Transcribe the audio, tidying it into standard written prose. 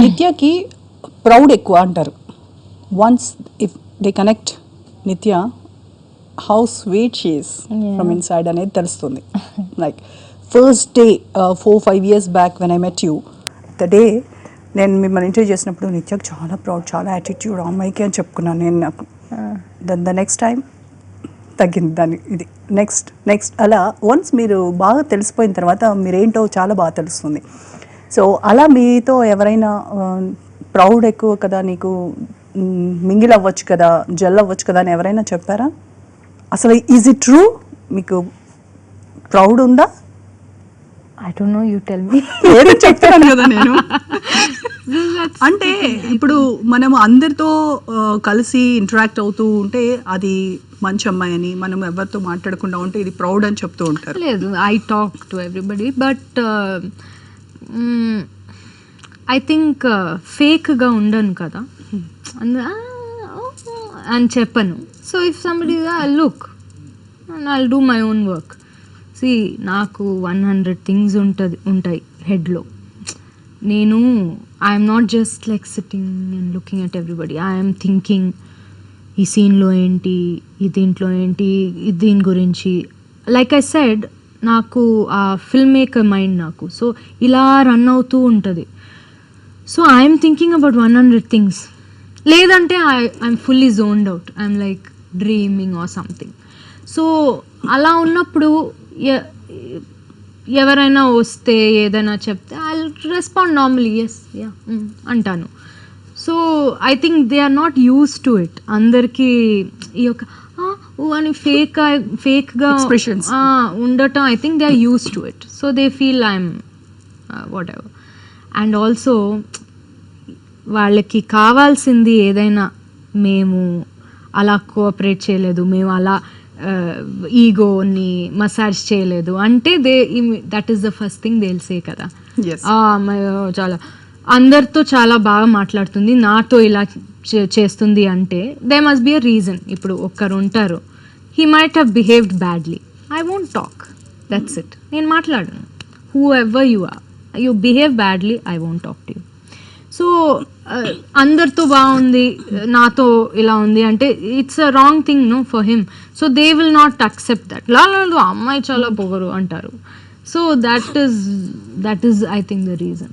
నిత్యకి proud ఎక్కువ అంటారు. Once if they connect నిత్య how sweet she is from inside అనేది తెలుస్తుంది. Like first day 4-5 years back when I met you, the day నేను మిమ్మల్ని interview చేసినప్పుడు నిత్యకు చాలా ప్రౌడ్, చాలా యాటిట్యూడ్ అమ్మాయికి అని చెప్పుకున్నాను నేను. నాకు ద నెక్స్ట్ టైం తగ్గింది దాన్ని. ఇది నెక్స్ట్ అలా వన్స్ మీరు బాగా తెలిసిపోయిన తర్వాత మీరేంటో చాలా బాగా తెలుస్తుంది. సో అలా మీతో ఎవరైనా ప్రౌడ్ ఎక్కువ కదా నీకు, మింగిల్ అవ్వచ్చు కదా, జెల్ అవ్వచ్చు కదా అని ఎవరైనా చెప్పారా? అసలు ఈజ్ ఇట్ ట్రూ? మీకు ప్రౌడ్ ఉందా? I don't know, you tell me. ఏదో చెప్తాను కదా నేను. అంటే ఇప్పుడు మనం అందరితో కలిసి ఇంటరాక్ట్ అవుతూ ఉంటే అది మంచి అమ్మాయి అని, మనం ఎవరితో మాట్లాడకుండా ఉంటే ఇది ప్రౌడ్ అని చెప్తూ ఉంటారు. లేదు, I talk to everybody, but I think ఫేక్గా ఉండను కదా అని చెప్పను. So if somebody look I do my own work. See నాకు 100 థింగ్స్ ఉంటాయి హెడ్లో. నేను I'm not just like sitting and looking at everybody. I'm thinking ఈ సీన్లో ఏంటి, ఈ దీంట్లో ఏంటి, దీని గురించి. లైక్ ఐ సెడ్, నాకు ఆ ఫిల్మ్ మేకర్ మైండ్ నాకు సో ఇలా రన్ అవుతూ ఉంటుంది. So I'm thinking about 100 things. లేదంటే I'm fully zoned out, I'm like dreaming or something. So అలా ఉన్నప్పుడు ఎవరైనా వస్తే ఏదైనా చెప్తే I respond normally, yes yeah అంటాను. So I think they are not used to it. అందరికీ ఈ యొక్క అని ఫేక్గా ఉండటం, I think they are used to it. So they feel I'm what ever. And also వాళ్ళకి కావాల్సింది ఏదైనా మేము అలా కోఆపరేట్ చేయలేదు, మేము అలా ఈగోని మసాజ్ చేయలేదు అంటే that is the first thing they will say కదా, చాలా అందరితో చాలా బాగా మాట్లాడుతుంది, నాతో ఇలా చేస్తుంది అంటే they must be a reason. ఇప్పుడు ఒక్కరు ఉంటారు, he might have behaved badly, I won't talk, that's it. నేను మాట్లాడను. Whoever you are, you behave badly, I won't talk to you. So అందరితో బాగుంది, నాతో ఇలా ఉంది అంటే it's a wrong thing no for him. So they will not accept that. లాలు అమ్మాయి చాలా పొగరు అంటారు. So that is I think the reason.